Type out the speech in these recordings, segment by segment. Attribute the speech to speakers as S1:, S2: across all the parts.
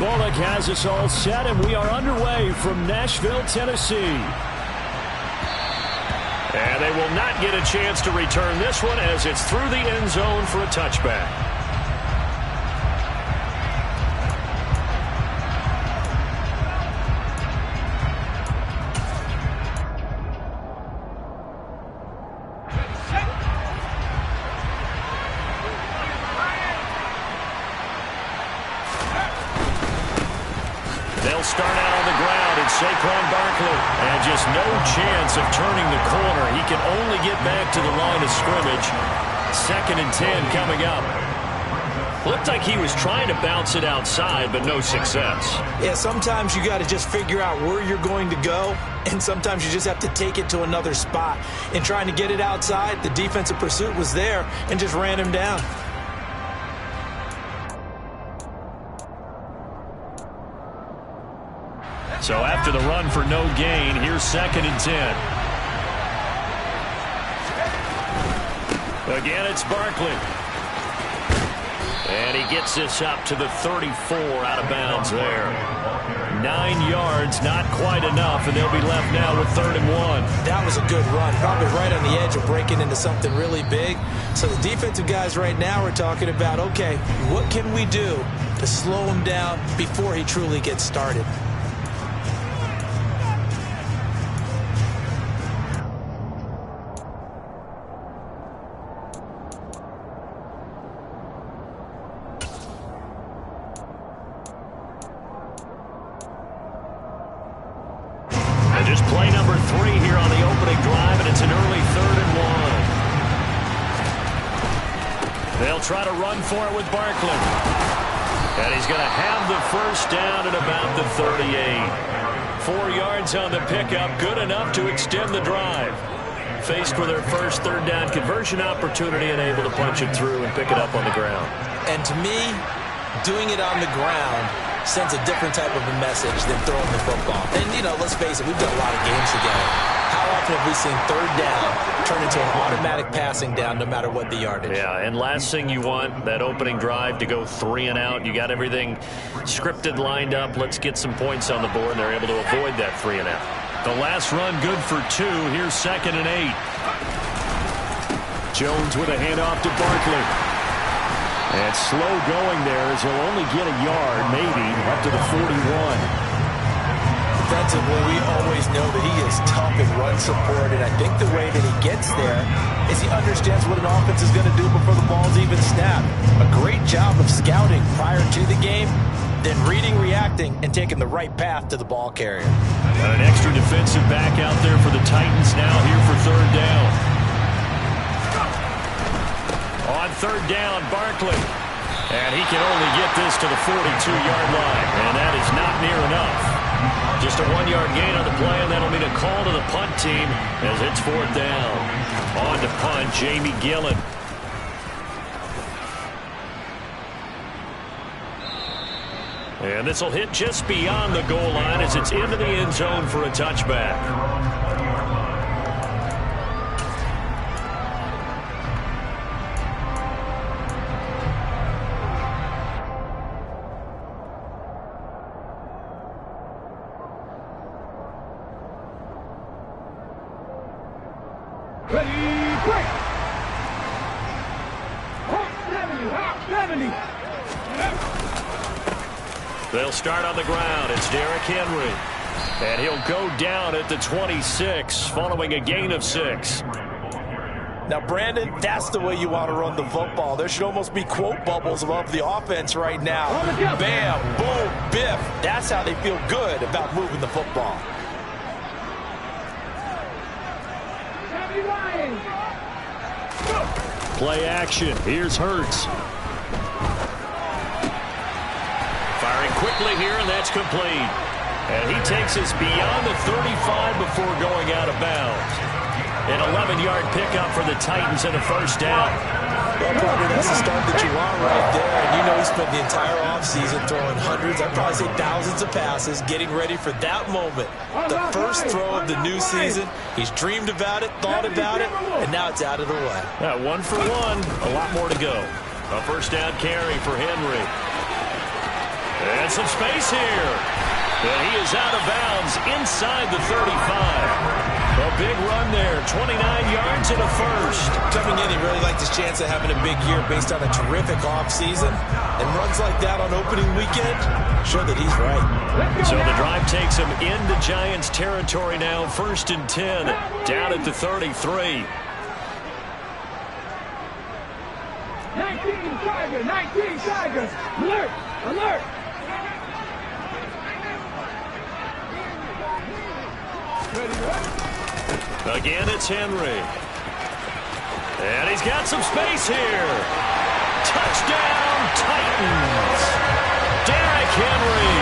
S1: Bullock has us all set, and we are underway from Nashville, Tennessee.
S2: And they will not get a chance to return this one as it's through the end zone for a touchback. They'll start out on the ground. It's Saquon Barkley. And just no chance of turning the corner. He can only get back to the line of scrimmage. 2nd and 10 coming up. Looked like he was trying to bounce it outside, but no success.
S3: Yeah, sometimes you got to just figure out where you're going to go, and sometimes you just have to take it to another spot. In trying to get it outside, the defensive pursuit was there and just ran him down.
S2: So after the run for no gain, here's 2nd and 10. Again, it's Barkley. And he gets this up to the 34, out of bounds there. 9 yards, not quite enough, and they'll be left now with 3rd and 1.
S3: That was a good run, probably right on the edge of breaking into something really big. So the defensive guys right now are talking about, okay, what can we do to slow him down before he truly gets started?
S2: Just play number 3 here on the opening drive, and it's an early 3rd and 1. They'll try to run for it with Barkley. And he's going to have the first down at about the 38. 4 yards on the pickup, good enough to extend the drive. Faced with their first 3rd down conversion opportunity and able to punch it through and pick it up on the ground.
S3: And to me, doing it on the ground sends a different type of a message than throwing the football. And, you know, let's face it, we've done a lot of games together. How often have we seen 3rd down turn into an automatic passing down no matter what the yardage?
S2: Yeah, and last thing you want, that opening drive to go 3 and out. You got everything scripted, lined up. Let's get some points on the board, and they're able to avoid that 3 and out. The last run good for 2. Here's 2nd and 8.
S1: Jones with a handoff to Barkley. And slow going there as he'll only get a yard, maybe, up to the 41.
S3: Defensively, we always know that he is tough in run support, and I think the way that he gets there is he understands what an offense is going to do before the ball's even snapped. A great job of scouting prior to the game, then reading, reacting, and taking the right path to the ball carrier.
S2: Got an extra defensive back out there for the Titans now here for 3rd down. On 3rd down, Barkley. And he can only get this to the 42-yard line. And that is not near enough. Just a 1-yard gain on the play, and that'll mean a call to the punt team as it's 4th down. On to punt, Jamie Gillen. And this will hit just beyond the goal line as it's into the end zone for a touchback. They'll start on the ground. It's Derrick Henry. And he'll go down at the 26 following a gain of 6.
S3: Now, Brandon, that's the way you want to run the football. There should almost be quote bubbles above the offense right now. Bam, boom, biff. That's how they feel good about moving the football.
S1: Play action. Here's Hurts.
S2: Firing quickly here, and that's complete. And he takes us beyond the 35 before going out of bounds. An 11-yard pickup for the Titans and a first down.
S3: Well, partner, that's the start that you want right there. And you know he spent the entire offseason throwing hundreds, I'd probably say thousands of passes, getting ready for that moment. The first throw of the new season. He's dreamed about it, thought about it, and now it's out of the way.
S2: Yeah, 1 for 1. A lot more to go. A first down carry for Henry. And some space here. And he is out of bounds inside the 35. A big run there, 29 yards and a first.
S3: Coming in, he really liked his chance of having a big year based on a terrific offseason. And runs like that on opening weekend show that he's right.
S2: So the drive takes him into Giants territory now, 1st and 10, down at the 33.
S4: 19 Tigers, 19 Tigers. Alert, alert.
S2: Again, it's Henry. And he's got some space here. Touchdown, Titans. Derrick Henry.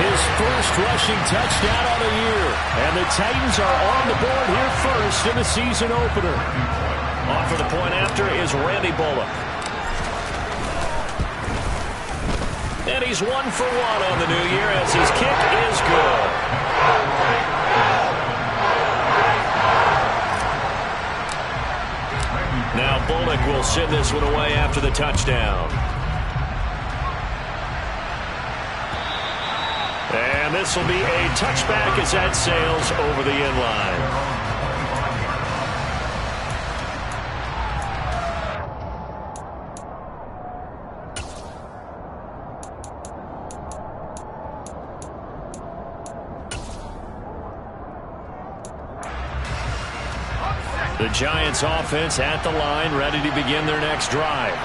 S1: His first rushing touchdown of the year. And the Titans are on the board here first in the season opener.
S2: On for the point after is Randy Bullock. And he's 1 for 1 on the new year as his kick is good. Now Bullock will send this one away after the touchdown. And this will be a touchback as that sails over the end line. The Giants offense at the line, ready to begin their next drive.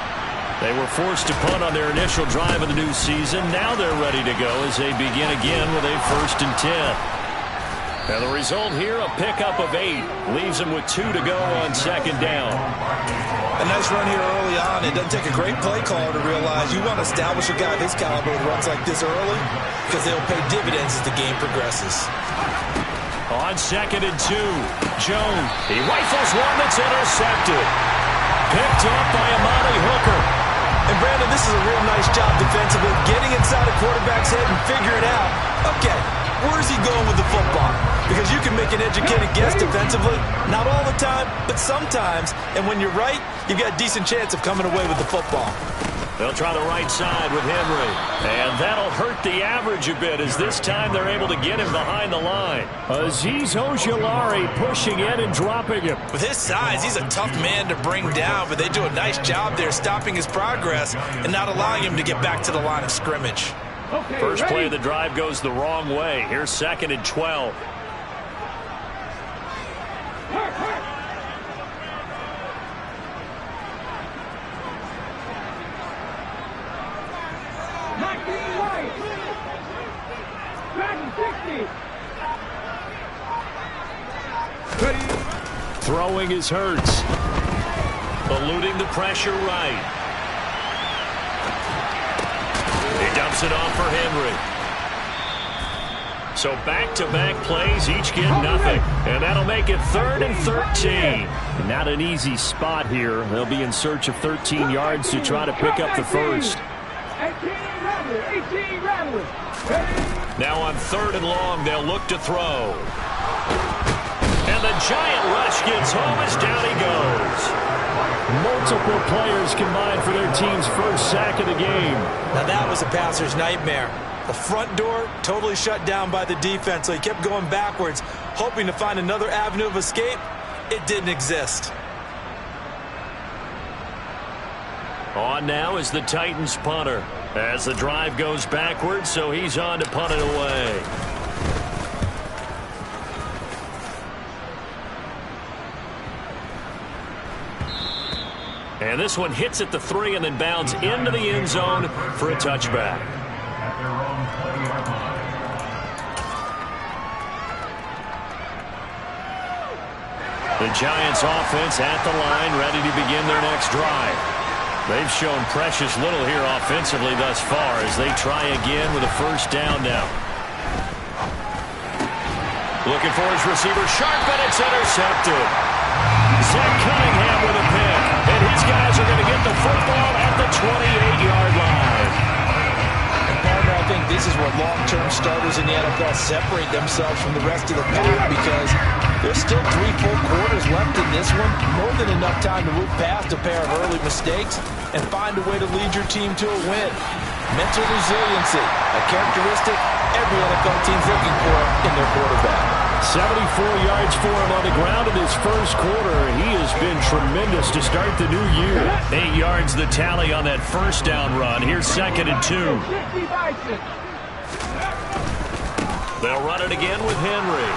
S2: They were forced to punt on their initial drive of the new season. Now they're ready to go as they begin again with a 1st and 10. And the result here, a pickup of 8. Leaves them with 2 to go on 2nd down.
S3: A nice run here early on. It doesn't take a great play caller to realize you want to establish a guy of his caliber who runs like this early because they'll pay dividends as the game progresses.
S2: On 2nd and 2, Jones. He rifles one that's intercepted. Picked up by Amani Hooker.
S3: And Brandon, this is a real nice job defensively, getting inside a quarterback's head and figuring out, okay, where's he going with the football? Because you can make an educated guess defensively, not all the time, but sometimes. And when you're right, you've got a decent chance of coming away with the football.
S2: They'll try the right side with Henry. And that'll hurt the average a bit as this time they're able to get him behind the line.
S1: Azeez Ojulari pushing in and dropping him.
S3: With his size, he's a tough man to bring down, but they do a nice job there stopping his progress and not allowing him to get back to the line of scrimmage.
S4: Okay,
S2: First
S4: ready?
S2: play of the drive goes the wrong way. Here's 2nd and 12.
S4: Hurt. 19 right. Dragon 60. Ready.
S1: Throwing is Hurts.
S2: Eluding the pressure right. He dumps it off for Henry. So back-to-back plays, each get nothing. And that'll make it 3rd and 13.
S1: Not an easy spot here. They'll be in search of 13 yards to try to pick up the first.
S4: 18 Rattler.
S2: Now on 3rd and long, they'll look to throw. And the giant rush gets home as down he goes.
S1: Multiple players combined for their team's first sack of the game.
S3: Now that was a passer's nightmare. The front door totally shut down by the defense, so he kept going backwards, hoping to find another avenue of escape. It didn't exist.
S2: On now is the Titans punter as the drive goes backwards, so he's on to punt it away. And this one hits at the 3 and then bounds into the end zone for a touchback. The Giants offense at the line, ready to begin their next drive. They've shown precious little here offensively thus far as they try again with a 1st down now. Looking for his receiver, sharp, and it's intercepted. Zach Cunningham with a pick, and his guys are going to get the football at the 28-yard line.
S3: And partner, I think this is where long-term starters in the NFL separate themselves from the rest of the pack because there's still 3 full quarters left in this one. More than enough time to move past a pair of early mistakes and find a way to lead your team to a win. Mental resiliency, a characteristic every NFL team's looking for in their quarterback.
S1: 74 yards for him on the ground in his first quarter. He has been tremendous to start the new year.
S2: 8 yards the tally on that first down run. Here's 2nd and 2. They'll run it again with Henry.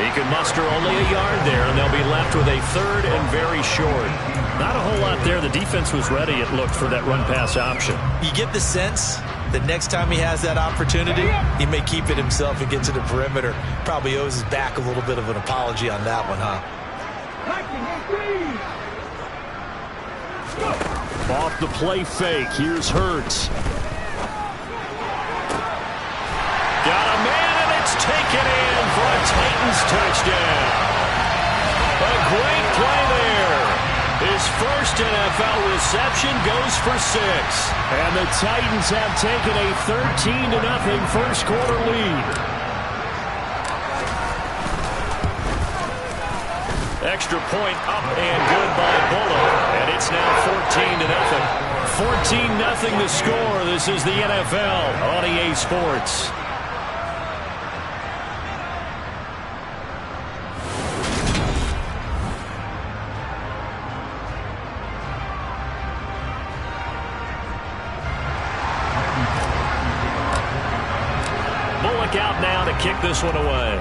S2: He can muster only a yard there, and they'll be left with a 3rd and very short.
S1: Not a whole lot there. The defense was ready, it looked, for that run-pass option.
S3: You get the sense that next time he has that opportunity, he may keep it himself and get to the perimeter. Probably owes his back a little bit of an apology on that one, huh?
S1: Off the play fake. Here's Hurts.
S2: Got a man, and it's taken in for a Titans touchdown. A great play there. His first NFL reception goes for 6.
S1: And the Titans have taken a 13-0 first quarter lead.
S2: Extra point up and good by Bullock. And it's now 14-0. 14-0 the score. This is the NFL on EA Sports. Out now to kick this one away.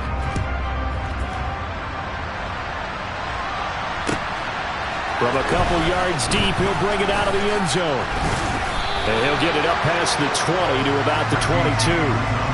S1: From a couple yards deep, he'll bring it out of the end zone. And he'll get it up past the 20 to about the 22.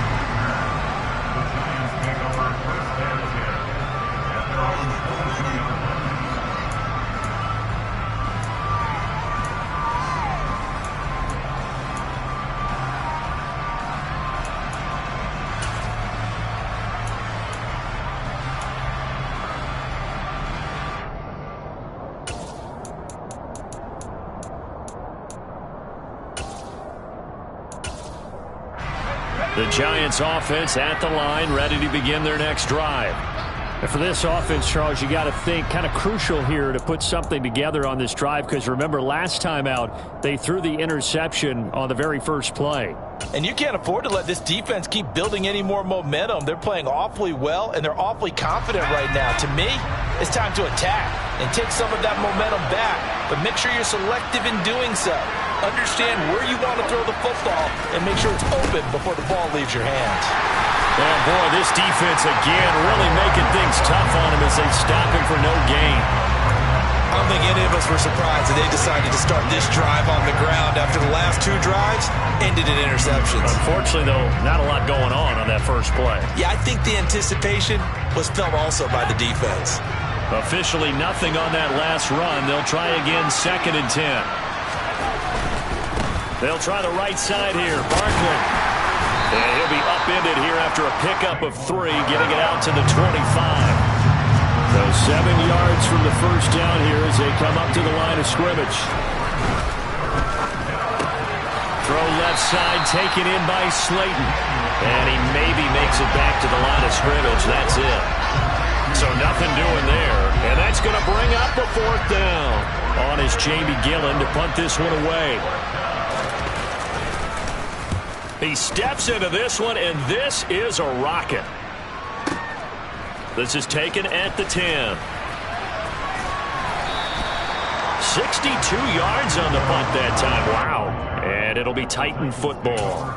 S2: The Giants offense at the line, ready to begin their next drive.
S1: And for this offense, Charles, you got to think kind of crucial here to put something together on this drive, because remember last time out they threw the interception on the very first play.
S3: And you can't afford to let this defense keep building any more momentum. They're playing awfully well, and they're awfully confident right now. To me, it's time to attack and take some of that momentum back, but make sure you're selective in doing so. Understand where you want to throw the football and make sure it's open before the ball leaves your hands.
S2: Oh, boy, this defense again really making things tough on him as they stop him for no gain.
S3: I don't think any of us were surprised that they decided to start this drive on the ground after the last 2 drives ended in interceptions.
S2: Unfortunately, though, not a lot going on that first play.
S3: Yeah, I think the anticipation was felt also by the defense.
S2: Officially nothing on that last run. They'll try again 2nd and 10. They'll try the right side here. Barkley. And he'll be upended here after a pickup of 3, getting it out to the 25.
S1: So 7 yards from the first down here as they come up to the line of scrimmage.
S2: Throw left side, taken in by Slayton. And he maybe makes it back to the line of scrimmage. That's it. So nothing doing there. And that's going to bring up the 4th down. On is Jamie Gillen to punt this one away. He steps into this one, and this is a rocket. This is taken at the 10. 62 yards on the punt that time. Wow. And it'll be Titan football.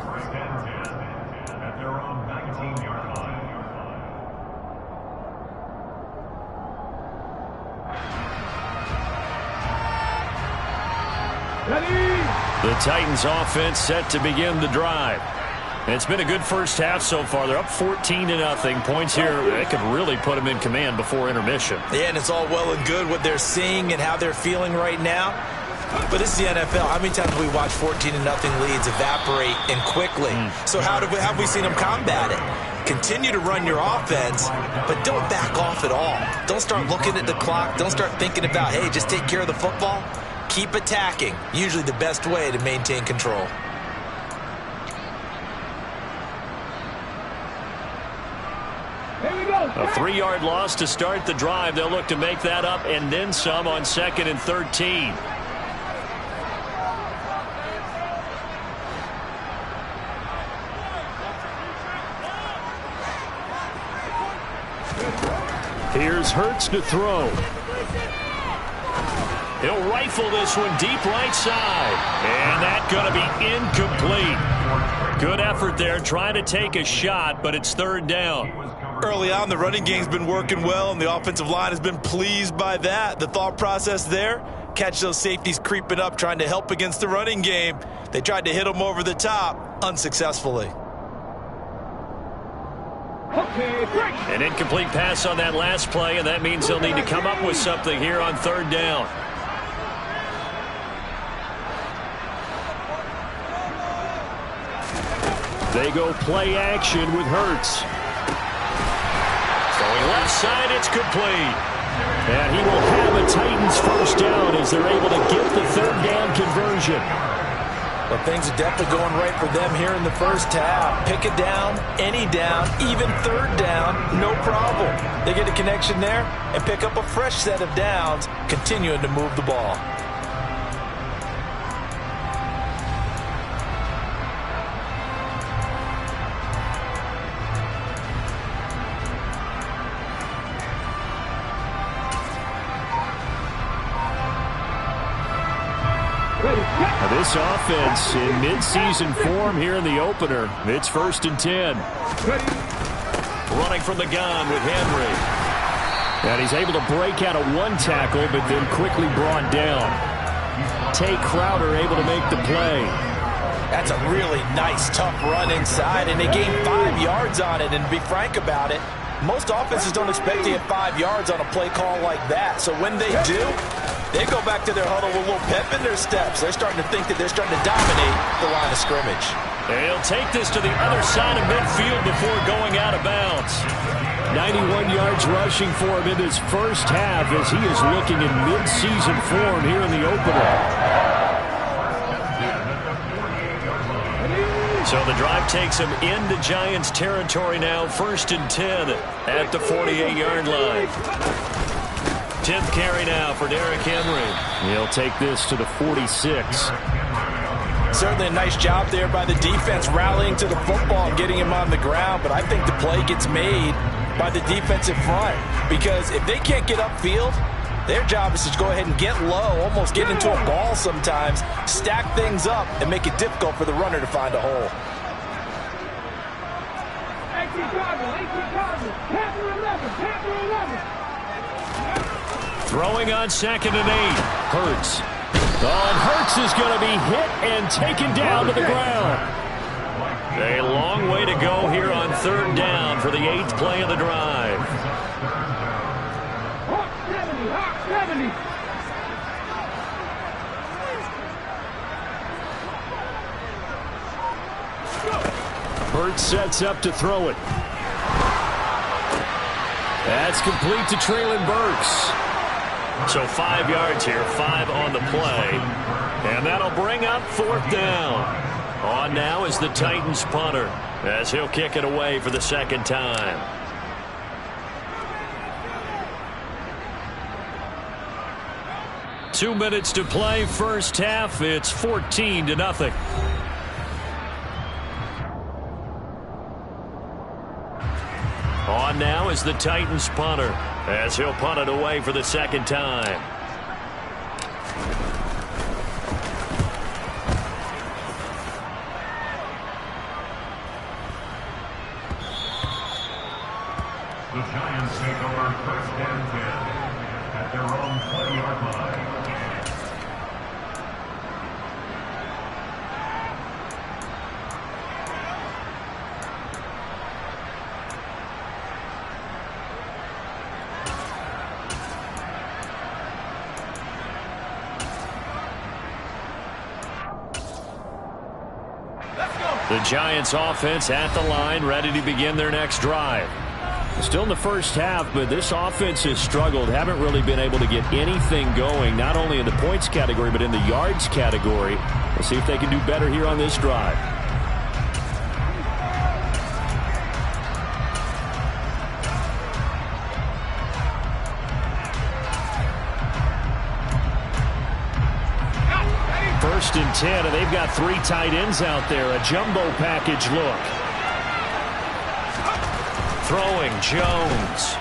S2: The Titans offense set to begin the drive. It's been a good first half so far. They're up 14-0. Points here, they could really put them in command before intermission.
S3: Yeah, and it's all well and good what they're seeing and how they're feeling right now. But this is the NFL. How many times have we watched 14-0 leads evaporate and quickly? So how have we seen them combat it? Continue to run your offense, but don't back off at all. Don't start looking at the clock. Don't start thinking about, hey, just take care of the football. Keep attacking. Usually the best way to maintain control.
S2: A 3-yard loss to start the drive. They'll look to make that up and then some on 2nd and 13.
S1: Here's Hurts to throw.
S2: He'll rifle this one deep right side. And that's going to be incomplete. Good effort there trying to take a shot, but it's third down.
S3: Early on, the running game's been working well, and the offensive line has been pleased by that. The thought process there, catch those safeties creeping up, trying to help against the running game. They tried to hit them over the top, unsuccessfully.
S2: An incomplete pass on that last play, and that means they'll need to come up with something here on third down.
S1: They go play action with Hurts.
S2: Going left side, it's complete.
S1: And he will have a Titans first down as they're able to get the third down conversion.
S3: But things are definitely going right for them here in the first half. Pick it down, any down, even third down, no problem. They get a connection there and pick up a fresh set of downs, continuing to move the ball.
S1: This offense in mid-season form here in the opener. It's 1st and 10.
S2: Running from the gun with Henry.
S1: And he's able to break out of one tackle, but then quickly brought down. Tay Crowder able to make the play.
S3: That's a really nice, tough run inside, and they gained 5 yards on it. And to be frank about it, most offenses don't expect to get 5 yards on a play call like that. So when they do, they go back to their huddle with a little pep in their steps. They're starting to think that they're starting to dominate the line of scrimmage.
S2: They'll take this to the other side of midfield before going out of bounds.
S1: 91 yards rushing for him in this first half as he is looking in mid-season form here in the opener.
S2: So the drive takes him into Giants territory now. 1st and 10 at the 48-yard line. 10th carry now for Derrick Henry.
S1: He'll take this to the 46.
S3: Certainly a nice job there by the defense rallying to the football and getting him on the ground, but I think the play gets made by the defensive front because if they can't get upfield, their job is to go ahead and get low, almost get into a ball sometimes, stack things up, and make it difficult for the runner to find a hole.
S2: Throwing on 2nd and 8.
S1: Hurts. Oh, and Hurts is going to be hit and taken down to the ground.
S2: A long way to go here on third down for the 8th play of the drive.
S1: Hurts sets up to throw it. That's complete to Traylon Burks.
S2: So 5 yards here, 5 on the play. And that'll bring up 4th down. On now is the Titans punter as he'll kick it away for the 2nd time. Two minutes to play, first half. It's 14-0. On now is the Titans punter as he'll punt it away for the 2nd time.
S5: The Giants take over 1st and 10 at their own 20-yard line.
S2: The Giants offense at the line, ready to begin their next drive.
S1: Still in the first half, but this offense has struggled. Haven't really been able to get anything going, not only in the points category, but in the yards category. We'll see if they can do better here on this drive. First and 10, and they've got 3 tight ends out there. A jumbo package look.
S2: Throwing, Jones.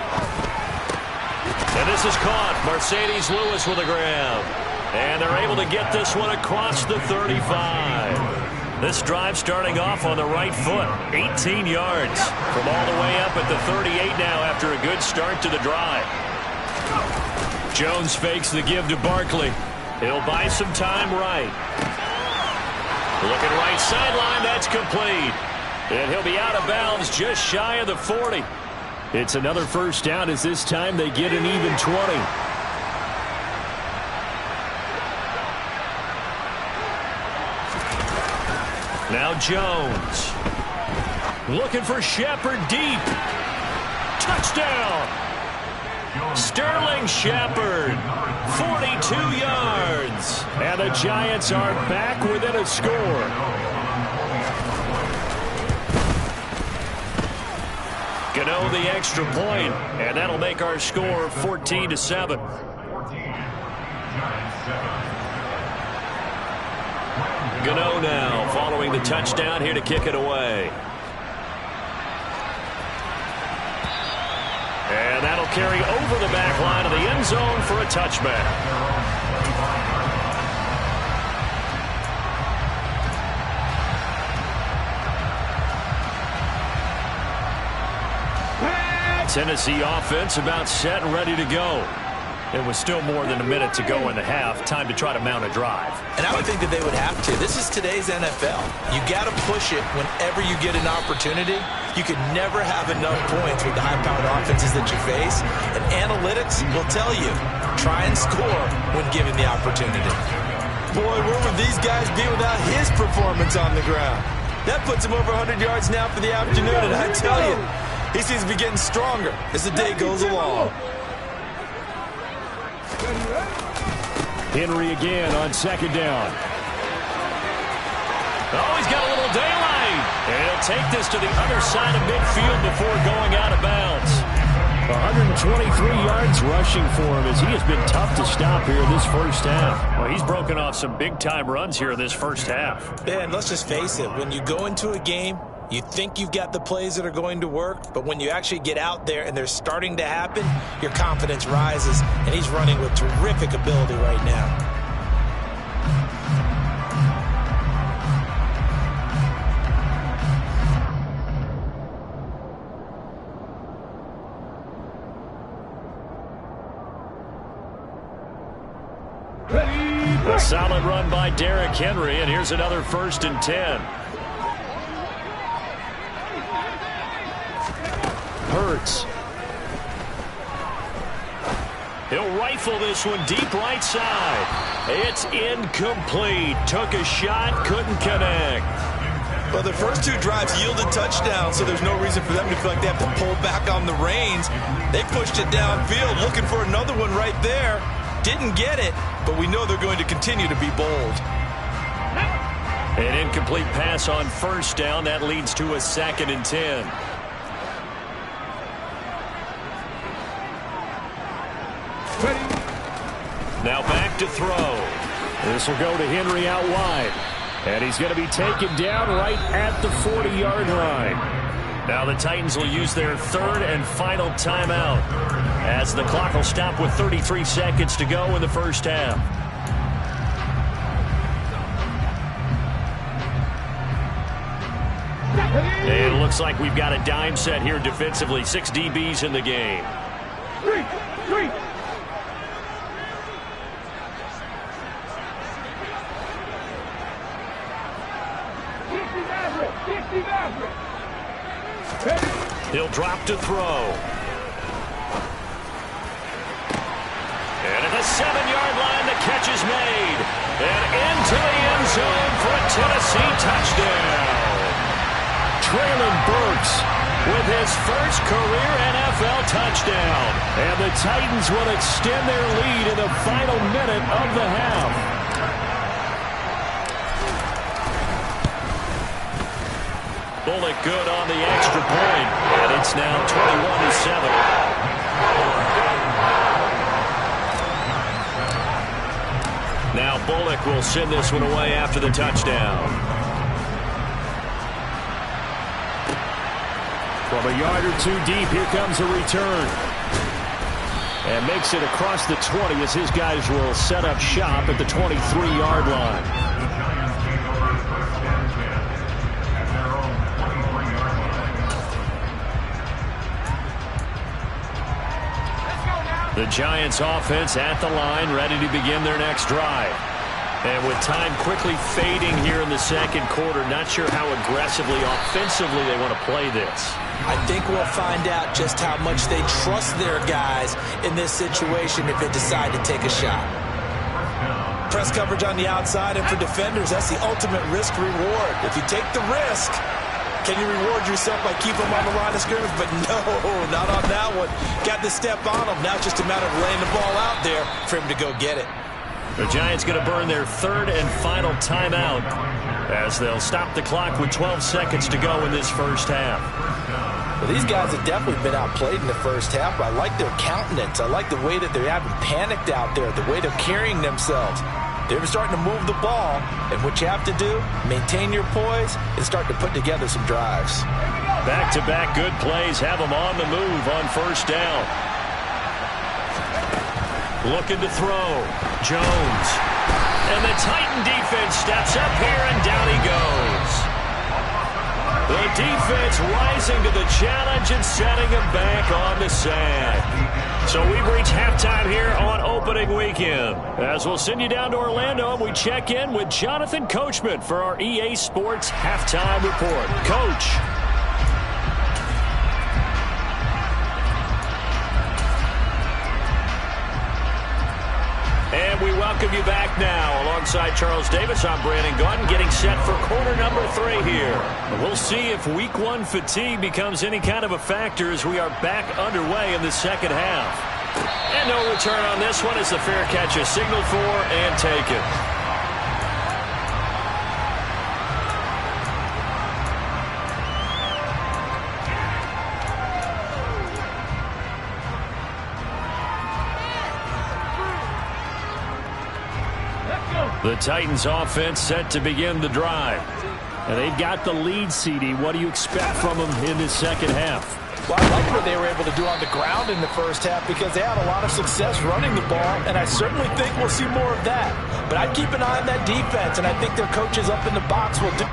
S2: And this is caught. Mercedes Lewis with a grab. And they're able to get this one across the 35. This drive starting off on the right foot. 18 yards from all the way up at the 38 now after a good start to the drive. Jones fakes the give to Barkley. He'll buy some time right. Looking right sideline. That's complete. And he'll be out of bounds just shy of the 40.
S1: It's another first down as this time they get an even 20.
S2: Now Jones. Looking for Shepard deep. Touchdown. Sterling Shepard. 42 yards.
S1: And the Giants are back within a score.
S2: Gano the extra point, and that'll make our score 14-7. Gano now following the touchdown here to kick it away. And that'll carry over the back line of the end zone for a touchback. Tennessee offense about set and ready to go. It was still more than a minute to go in the half. Time to try to mount a drive.
S3: And I would think that they would have to. This is today's NFL. You got to push it whenever you get an opportunity. You could never have enough points with the high-powered offenses that you face. And analytics will tell you, try and score when given the opportunity. Boy, where would these guys be without his performance on the ground? That puts him over 100 yards now for the afternoon, and I tell you, he seems to be getting stronger as the day goes along.
S1: Henry again on second down.
S2: Oh, he's got a little daylight. And he'll take this to the other side of midfield before going out of bounds.
S1: 123 yards rushing for him as he has been tough to stop here in this first half.
S2: Well, he's broken off some big-time runs here in this first half.
S3: Yeah, and let's just face it. When you go into a game, you think you've got the plays that are going to work, but when you actually get out there and they're starting to happen, your confidence rises, and he's running with terrific ability right now.
S2: A solid run by Derrick Henry, and here's another 1st and 10.
S1: Hurts.
S2: He'll rifle this one deep right side. It's incomplete. Took a shot, couldn't connect.
S3: Well, the first two drives yielded touchdowns, so there's no reason for them to feel like they have to pull back on the reins. They pushed it downfield, looking for another one right there. Didn't get it, but we know they're going to continue to be bold.
S2: An incomplete pass on 1st down. That leads to a 2nd and 10. Now back to throw.
S1: This will go to Henry out wide. And he's going to be taken down right at the 40-yard line.
S2: Now the Titans will use their 3rd and final timeout as the clock will stop with 33 seconds to go in the first half. And it looks like we've got a dime set here defensively. 6 DBs in the game.
S4: Three.
S2: He'll drop to throw. And at the 7-yard line, the catch is made. And into the end zone for a Tennessee touchdown.
S1: Traylon Burks
S2: with his first career NFL touchdown.
S1: And the Titans will extend their lead in the final minute of the half.
S2: Bullock good on the extra point, and it's now 21-7. Now Bullock will send this one away after the touchdown.
S1: From a yard or two deep, here comes a return. And makes it across the 20 as his guys will set up shop at the 23-yard line.
S5: The Giants take over first and 10 at their own 23-yard line.
S2: The Giants offense at the line, ready to begin their next drive. And with time quickly fading here in the second quarter, not sure how aggressively, offensively they want to play this.
S3: I think we'll find out just how much they trust their guys in this situation if they decide to take a shot. Press coverage on the outside, and for defenders, that's the ultimate risk-reward. If you take the risk, can you reward yourself by keeping them on the line of scrimmage? But no, not on that one. Got the step on them. Now it's just a matter of laying the ball out there for him to go get it.
S2: The Giants going to burn their third and final timeout as they'll stop the clock with 12 seconds to go in this first half.
S3: Well, these guys have definitely been outplayed in the first half, but I like their countenance. I like the way that they haven't panicked out there, the way they're carrying themselves. They're starting to move the ball, and what you have to do, maintain your poise and start to put together some drives.
S2: Back-to-back good plays have them on the move on first down. Looking to throw. Jones. And the Titan defense steps up here, and down he goes. The defense rising to the challenge and setting him back on the sack. So we've reached halftime here on opening weekend. As we'll send you down to Orlando, and we check in with Jonathan Coachman for our EA Sports Halftime Report. Coach. And we welcome you back now. Alongside Charles Davis, I'm Brandon Gaudin, getting set for quarter number 3 here. We'll see if week 1 fatigue becomes any kind of a factor as we are back underway in the second half. And no return on this one as the fair catch is signaled for and taken. The Titans offense set to begin the drive.
S1: And they've got the lead, CD. What do you expect from them in this second half?
S3: Well, I like what they were able to do on the ground in the first half because they had a lot of success running the ball, and I certainly think we'll see more of that. But I'd keep an eye on that defense, and I think their coaches up in the box will do.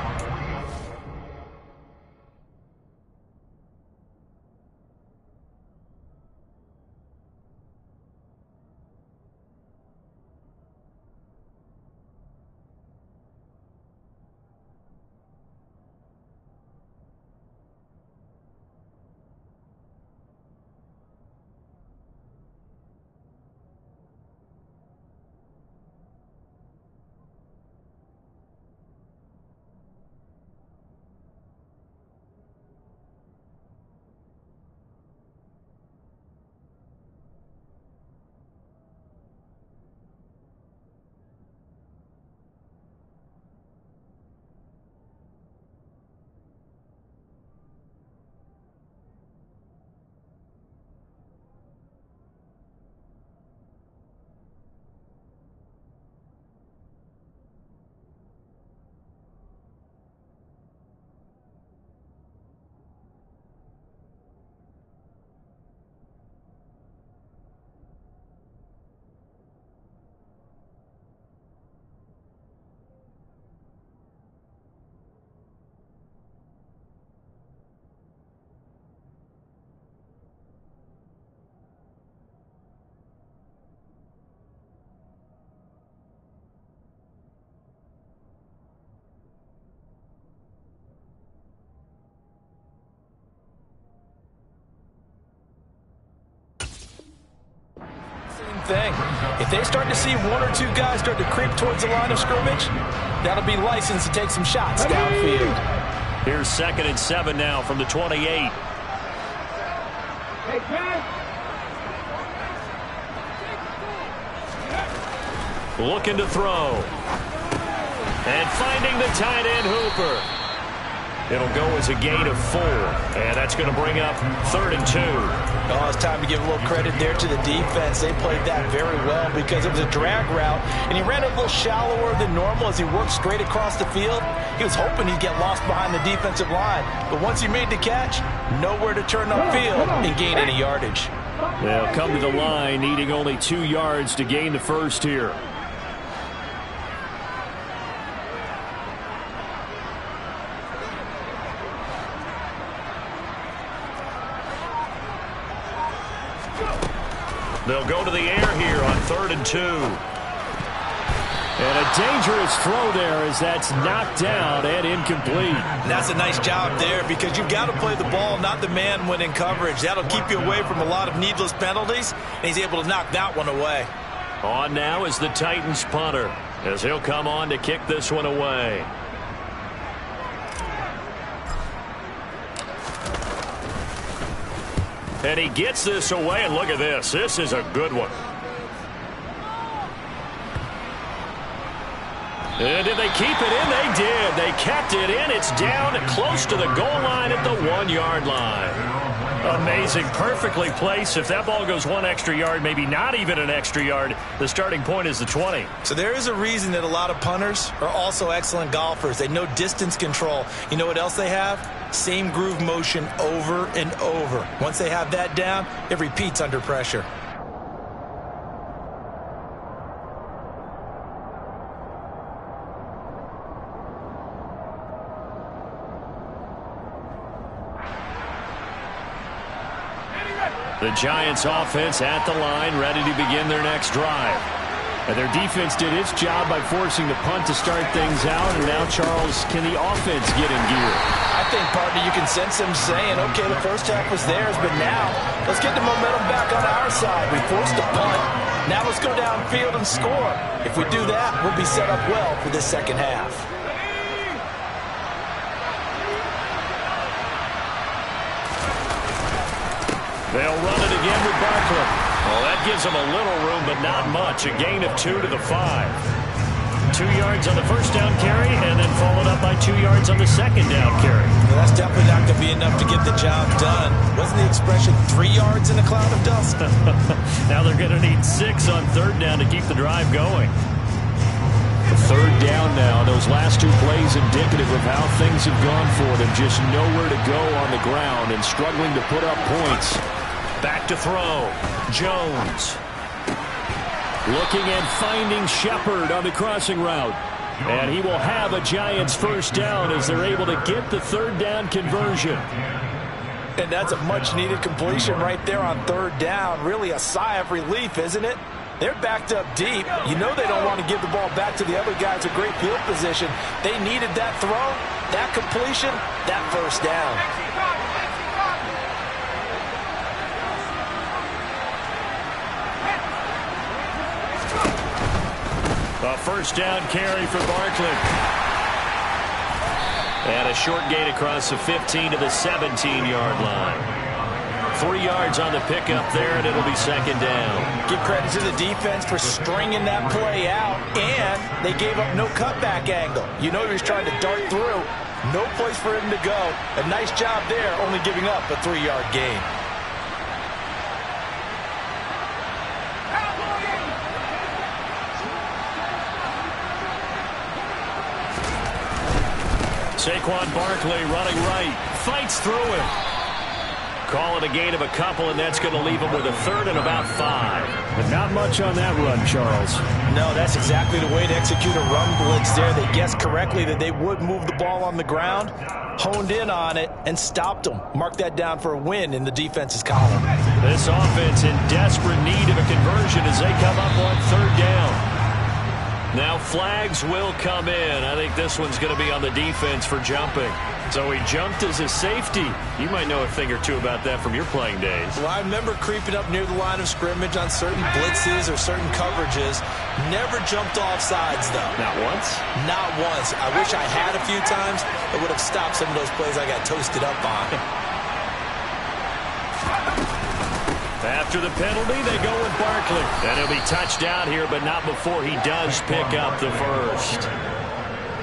S3: Thing. If they start to see 1 or 2 guys start to creep towards the line of scrimmage, that'll be license to take some shots downfield.
S2: Here's 2nd and 7 now from the 28.
S4: Hey, Ken.
S2: Looking to throw. And finding the tight end Hooper. It'll go as a gain of 4, and that's going to bring up 3rd and 2.
S3: Oh, it's time to give a little credit there to the defense. They played that very well because it was a drag route, and he ran it a little shallower than normal as he worked straight across the field. He was hoping he'd get lost behind the defensive line, but once he made the catch, nowhere to turn upfield and gain any yardage.
S1: They'll come to the line, needing only 2 yards to gain the first here.
S2: They'll go to the air here on 3rd and 2.
S1: And a dangerous throw there as that's knocked down and incomplete.
S3: And that's a nice job there because you've got to play the ball, not the man when in coverage. That'll keep you away from a lot of needless penalties, and he's able to knock that one away.
S2: On now is the Titans punter as he'll come on to kick this one away. And he gets this away, and look at this. This is a good one. And did they keep it in? They did. They kept it in. It's down close to the goal line at the 1-yard line. Amazing. Perfectly placed. If that ball goes 1 extra yard, maybe not even an extra yard, the starting point is the 20.
S3: So there is a reason that a lot of punters are also excellent golfers. They know distance control. You know what else they have? Same groove motion over and over. Once they have that down, it repeats under pressure.
S1: The Giants offense at the line, ready to begin their next drive. And their defense did its job by forcing the punt to start things out. And now, Charles, can the offense get in gear?
S3: I think, partner, you can sense them saying, okay, the first half was theirs, but now let's get the momentum back on our side. We forced a punt. Now let's go downfield and score. If we do that, we'll be set up well for this second half.
S2: They'll run it again with Barkley. Well, that gives them a little room, but not much. A gain of 2 to the 5. 2 yards on the first down carry, and then followed up by 2 yards on the second down carry.
S3: Well, that's definitely not going to be enough to get the job done. Wasn't the expression 3 yards in a cloud of dust?
S1: Now they're going to need 6 on 3rd down to keep the drive going. 3rd down now. Those last 2 plays indicative of how things have gone for them. Just nowhere to go on the ground and struggling to put up points.
S2: Back to throw. Jones.
S1: Looking and finding Shepard on the crossing route. And he will have a Giants first down as they're able to get the 3rd down conversion.
S3: And that's a much-needed completion right there on 3rd down. Really a sigh of relief, isn't it? They're backed up deep. You know they don't want to give the ball back to the other guys a great field position. They needed that throw, that completion, that first down.
S2: A first down carry for Barkley. And a short gain across the 15 to the 17-yard line. 3 yards on the pickup there, and it'll be second down.
S3: Give credit to the defense for stringing that play out, and they gave up no cutback angle. You know he was trying to dart through. No place for him to go. A nice job there, only giving up a 3-yard gain.
S2: Saquon Barkley running right. Fights through him. Call it a gain of a couple, and that's going to leave him with a 3rd and about 5.
S1: But not much on that run, Charles.
S3: No, that's exactly the way to execute a run blitz there. They guessed correctly that they would move the ball on the ground, honed in on it, and stopped them. Mark that down for a win in the defense's column.
S2: This offense in desperate need of a conversion as they come up on 3rd down. Now flags will come in. I think this one's going to be on the defense for jumping. So he jumped as a safety. You might know a thing or two about that from your playing days.
S3: Well, I remember creeping up near the line of scrimmage on certain blitzes or certain coverages. Never jumped off sides, though.
S2: Not once?
S3: Not once. I wish I had a few times. It would have stopped some of those plays I got toasted up on.
S2: After the penalty, they go with Barkley. And he'll be touched down here, but not before he does pick up the first.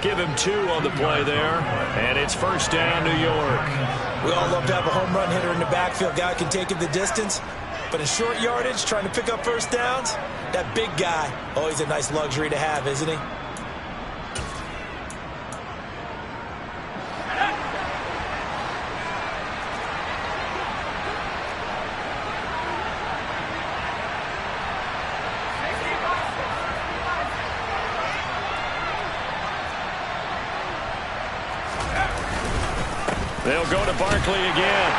S2: Give him 2 on the play there, and it's first down, New York.
S3: We all love to have a home run hitter in the backfield. Guy can take it the distance. But in short yardage, trying to pick up first downs, that big guy, always a nice luxury to have, isn't he?
S2: They'll go to Barkley again.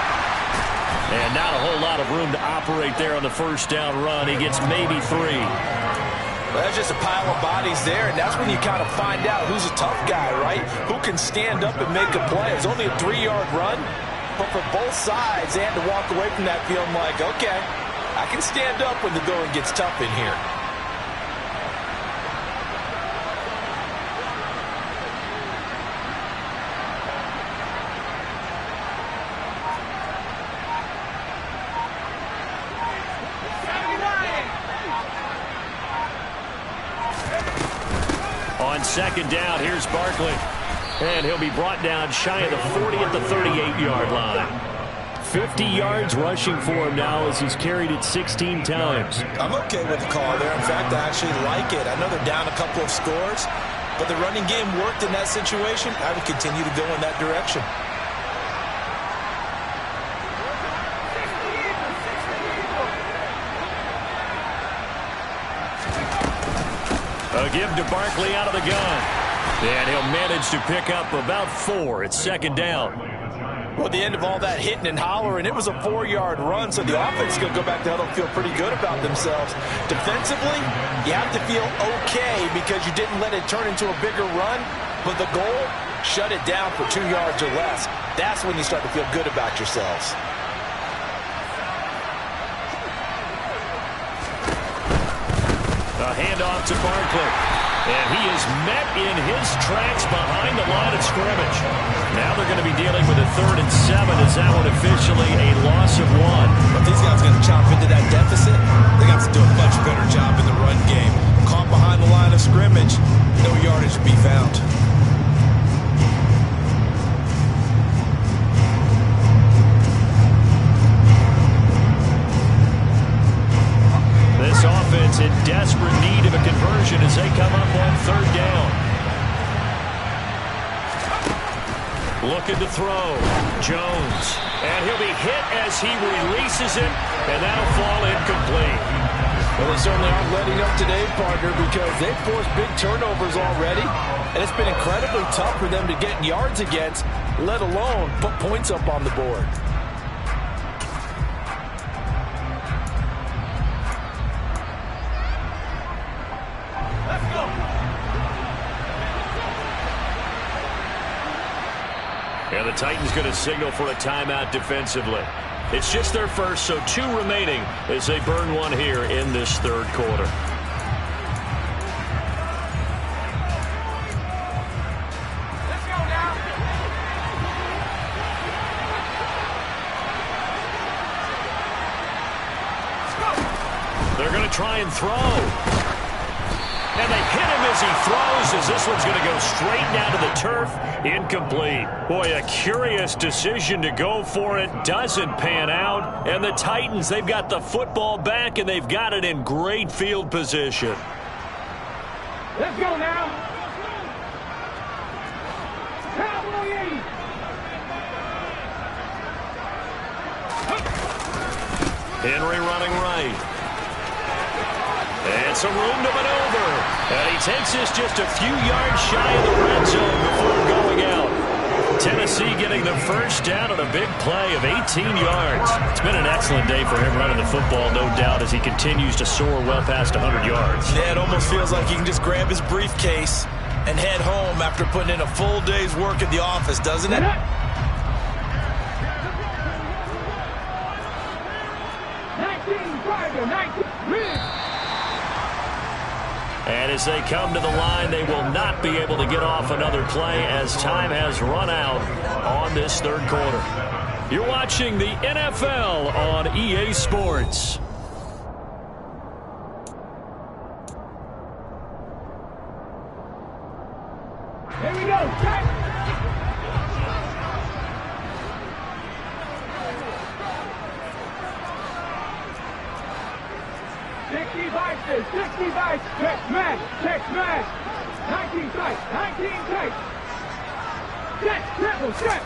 S2: And not a whole lot of room to operate there on the first down run. He gets maybe 3.
S3: Well, that's just a pile of bodies there, and that's when you kind of find out who's a tough guy, right? Who can stand up and make a play. It's only a 3-yard run, but for both sides, they had to walk away from that feeling like, okay, I can stand up when the going gets tough in here.
S2: On second down, here's Barkley. And he'll be brought down shy of the 40 at the 38-yard line. 50 yards rushing for him now as he's carried it 16 times.
S3: I'm okay with the call there. In fact, I actually like it. I know they're down a couple of scores, but the running game worked in that situation. I would continue to go in that direction.
S2: A give to Barkley out of the gun. And he'll manage to pick up about 4 at second down.
S3: Well, at the end of all that hitting and hollering, it was a 4-yard run, so the offense is going to go back to huddle and feel pretty good about themselves. Defensively, you have to feel okay because you didn't let it turn into a bigger run, but the goal, shut it down for 2 yards or less. That's when you start to feel good about yourselves.
S2: A handoff to Barkley. And he is met in his tracks behind the line of scrimmage. Now they're going to be dealing with a 3rd and 7 as that one officially a loss of 1.
S3: If these guys are going to chop into that deficit, they got to do a much better job in the run game. Caught behind the line of scrimmage, no yardage to be found.
S2: This offense in desperate need of a conversion as they come up on 3rd down. Looking to throw. Jones. And he'll be hit as he releases it, and that'll fall incomplete.
S3: Well, they certainly aren't letting up today, partner, because they've forced big turnovers already, and it's been incredibly tough for them to get yards against, let alone put points up on the board.
S2: And the Titans going to signal for a timeout defensively. It's just their first, so 2 remaining as they burn 1 here in this 3rd quarter. They're going to try and throw. And they hit him as he throws, as this one's going to go straight down to the turf. Incomplete. Boy, a curious decision to go for it. Doesn't pan out. And the Titans, they've got the football back, and they've got it in great field position.
S4: Let's go now. Cowboys.
S2: Henry running right. And some room to maneuver. And he takes this just a few yards shy of the red zone before going out. Tennessee getting the first down on a big play of 18 yards. It's been an excellent day for him running the football, no doubt, as he continues to soar well past 100 yards.
S3: Yeah, it almost feels like he can just grab his briefcase and head home after putting in a full day's work at the office, doesn't it?
S4: 19.
S2: And as they come to the line, they will not be able to get off another play as time has run out on this 3rd quarter. You're watching the NFL on EA Sports.
S4: Here we 60 vices, 60 vices. Check man. 19 tight, 19 tight. Check, triple, check.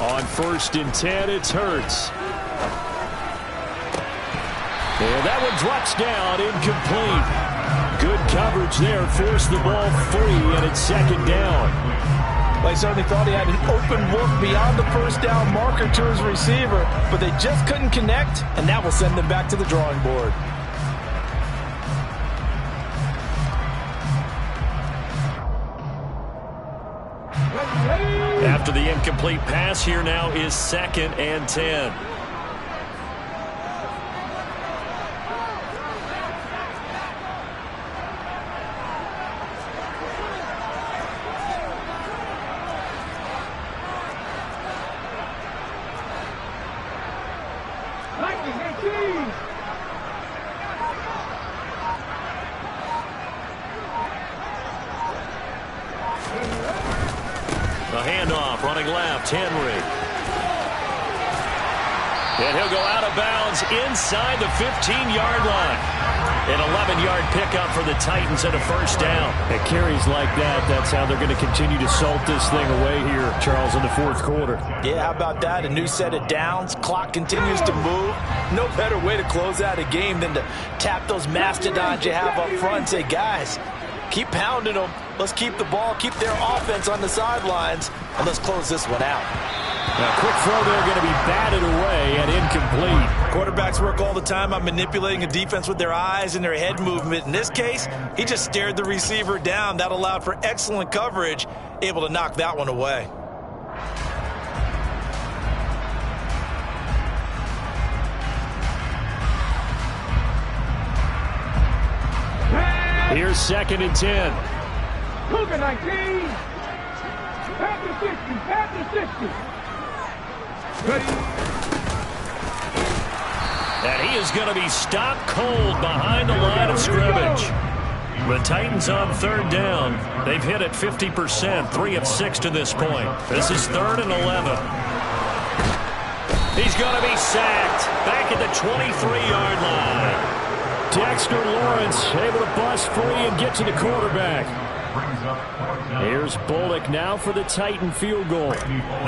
S1: On 1st and 10, it's Hurts. And that one drops down, incomplete. Good coverage there, forced the ball free, and it's 2nd down.
S3: Well, I certainly thought he had an open look beyond the 1st down marker to his receiver, but they just couldn't connect, and that will send them back to the drawing board.
S2: After the incomplete pass, here now is 2nd and 10. The handoff, running left, Henry. And he'll go out of bounds inside the 15-yard line. An 11-yard pickup for the Titans and a 1st down.
S1: At carries like that, that's how they're going to continue to salt this thing away here, Charles, in the 4th quarter.
S3: Yeah, how about that? A new set of downs. Clock continues to move. No better way to close out a game than to tap those mastodons you have up front and say, guys, keep pounding them. Let's keep the ball, keep their offense on the sidelines, and let's close this one out.
S1: Now, quick throw there, going to be batted away and incomplete.
S3: Quarterbacks work all the time on manipulating a defense with their eyes and their head movement. In this case, he just stared the receiver down. That allowed for excellent coverage, able to knock that one away.
S1: Here's 2nd and 10.
S4: Cougar 19. Past the 60. Ready.
S2: And he is going to be stopped cold behind the line of scrimmage. The Titans on 3rd down. They've hit it 50%, 3 of 6 to this point. This is 3rd and 11. He's going to be sacked back at the 23-yard line.
S1: Dexter Lawrence able to bust free and get to the quarterback. Here's Bullock now for the Titan field goal.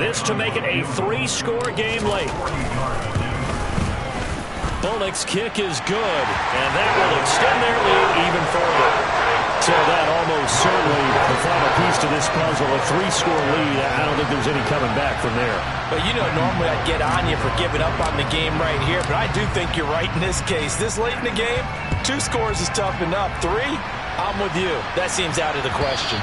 S2: This to make it a 3-score game late. Bullock's kick is good, and that will extend their lead even further.
S1: So that almost certainly the final piece to this puzzle, a 3-score lead. I don't think there's any coming back from there.
S3: But, you know, normally I'd get on you for giving up on the game right here, but I do think you're right in this case. This late in the game, 2 scores is tough enough. 3, I'm with you. That seems out of the question.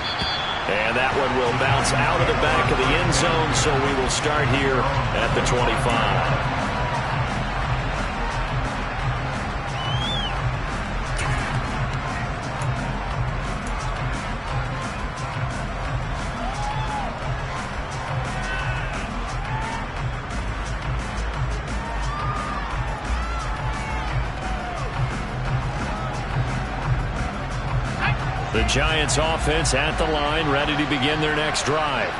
S2: And that one will bounce out of the back of the end zone, so we will start here at the 25. The Giants offense at the line, ready to begin their next drive.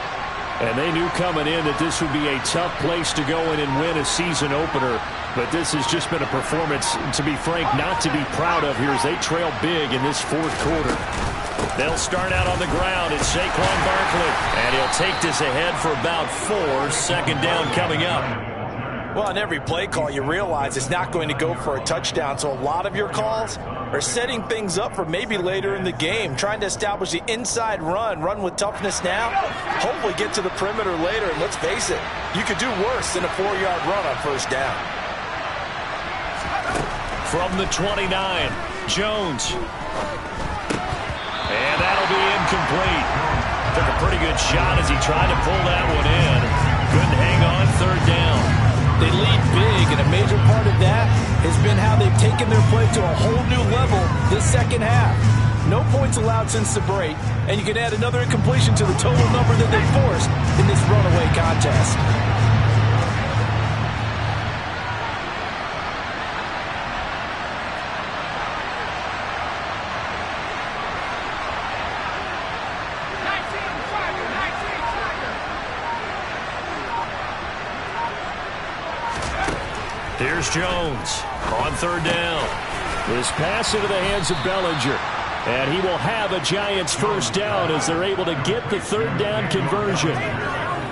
S1: And they knew coming in that this would be a tough place to go in and win a season opener. But this has just been a performance, to be frank, not to be proud of here as they trail big in this 4th quarter.
S2: They'll start out on the ground. It's Saquon Barkley. And he'll take this ahead for about 4. 2nd down coming up.
S3: Well, on every play call, you realize it's not going to go for a touchdown. So a lot of your calls are setting things up for maybe later in the game, trying to establish the inside run with toughness now, hopefully get to the perimeter later. And let's face it, you could do worse than a 4-yard run on 1st down.
S2: From the 29, Jones. And that'll be incomplete. Took a pretty good shot as he tried to pull that one in. Couldn't hang on 3rd down.
S3: They lead big, and a major part of that has been how they've taken their play to a whole new level this 2nd half. No points allowed since the break, and you can add another incompletion to the total number that they forced in this runaway contest.
S2: Here's Jones on 3rd down.
S1: This pass into the hands of Bellinger. And he will have a Giants first down as they're able to get the third down conversion.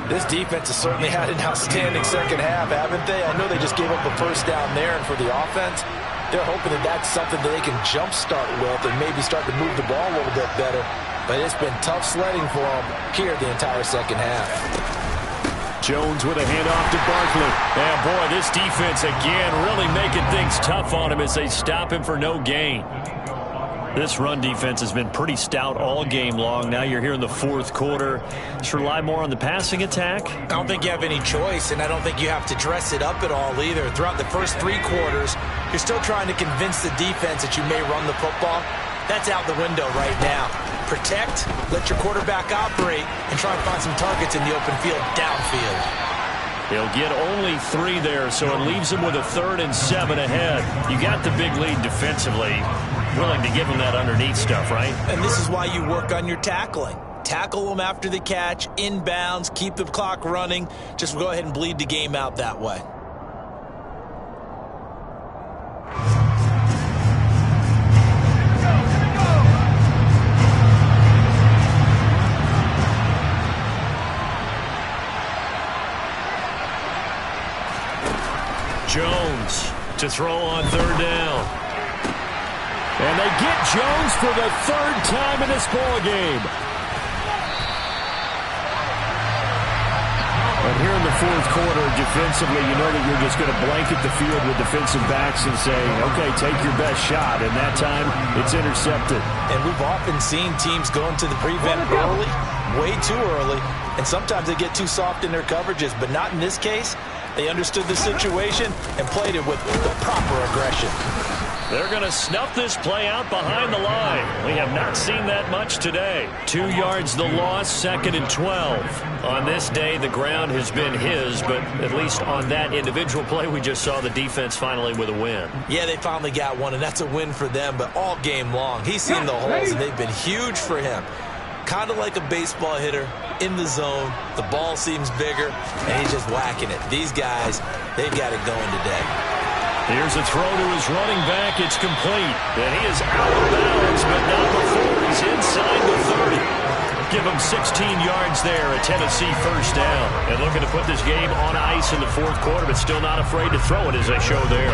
S3: This defense has certainly had an outstanding second half, haven't they? I know they just gave up a first down there, and for the offense, they're hoping that that's something that they can jumpstart with and maybe start to move the ball a little bit better. But it's been tough sledding for them here the entire second half.
S1: Jones with a handoff to Barkley.
S2: And boy, this defense again really making things tough on him as they stop him for no gain. This run defense has been pretty stout all game long. Now you're here in the fourth quarter. Just rely more on the passing attack?
S3: I don't think you have any choice, and I don't think you have to dress it up at all either. Throughout the first 3 quarters, you're still trying to convince the defense that you may run the football. That's out the window right now. Protect, let your quarterback operate, and try and find some targets in the open field downfield.
S2: He'll get only 3 there, so it leaves him with a 3rd and 7 ahead. You got the big lead defensively. Willing to give him that underneath stuff, right?
S3: And this is why you work on your tackling. Tackle them after the catch, inbounds, keep the clock running. Just go ahead and bleed the game out that way.
S2: Jones to throw on 3rd down.
S1: And they get Jones for the 3rd time in this ball game. And here in the fourth quarter, defensively, you know that you're just going to blanket the field with defensive backs and say, okay, take your best shot. And that time, it's intercepted.
S3: And we've often seen teams go into the prevent early, way too early, and sometimes they get too soft in their coverages, but not in this case. They understood the situation and played it with the proper aggression.
S2: They're going to snuff this play out behind the line. We have not seen that much today. 2 yards the loss, 2nd and 12. On this day, the ground has been his, but at least on that individual play, we just saw the defense finally with a win.
S3: Yeah, they finally got one, and that's a win for them, but all game long, he's seen the holes, and they've been huge for him. Kind of like a baseball hitter in the zone. The ball seems bigger, and he's just whacking it. These guys, they've got it going today.
S2: Here's a throw to his running back. It's complete. And he is out of bounds, but not before he's inside the 30. Give him 16 yards there, a Tennessee first down. And looking to put this game on ice in the fourth quarter, but still not afraid to throw it as they show there.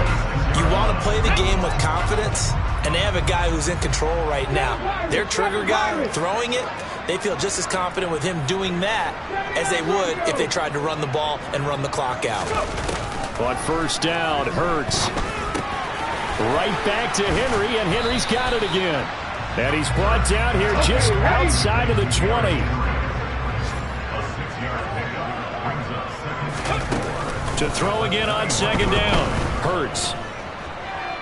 S3: You want to play the game with confidence, and they have a guy who's in control right now. Their trigger guy throwing it, they feel just as confident with him doing that as they would if they tried to run the ball and run the clock out.
S1: On first down, Hurts. Right back to Henry, and Henry's got it again. And he's brought down here just outside of the 20.
S2: To throw again on 2nd down. Hurts.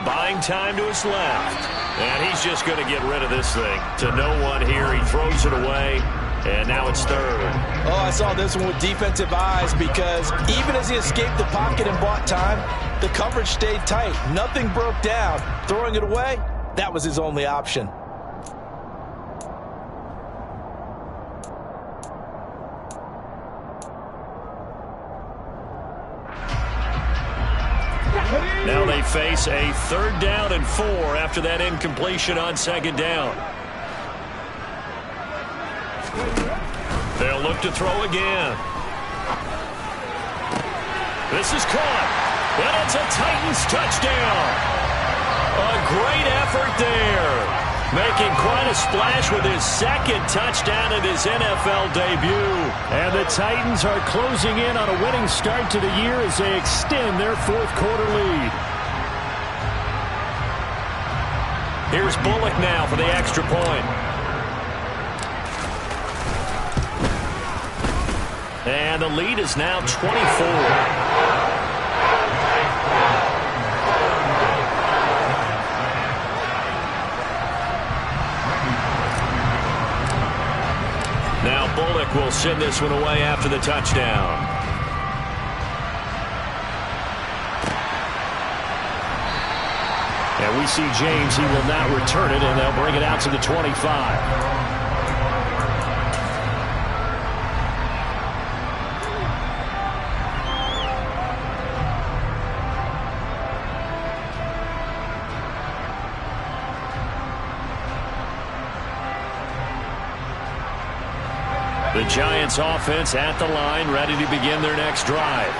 S2: Buying time to his left. And he's just going to get rid of this thing. To no one here. He throws it away. And now it's 3rd.
S3: Oh, I saw this one with defensive eyes because even as he escaped the pocket and bought time, the coverage stayed tight. Nothing broke down. Throwing it away, that was his only option.
S2: Now they face a 3rd down and 4 after that incompletion on 2nd down. They'll look to throw again. This is caught. And it's a Titans touchdown. A great effort there. Making quite a splash with his 2nd touchdown in his NFL debut.
S1: And the Titans are closing in on a winning start to the year as they extend their fourth quarter lead.
S2: Here's Bullock now for the extra point. And the lead is now 24. Now Bullock will send this one away after the touchdown.
S1: And we see James, he will not return it, and they'll bring it out to the 25.
S2: The Giants offense at the line, ready to begin their next drive.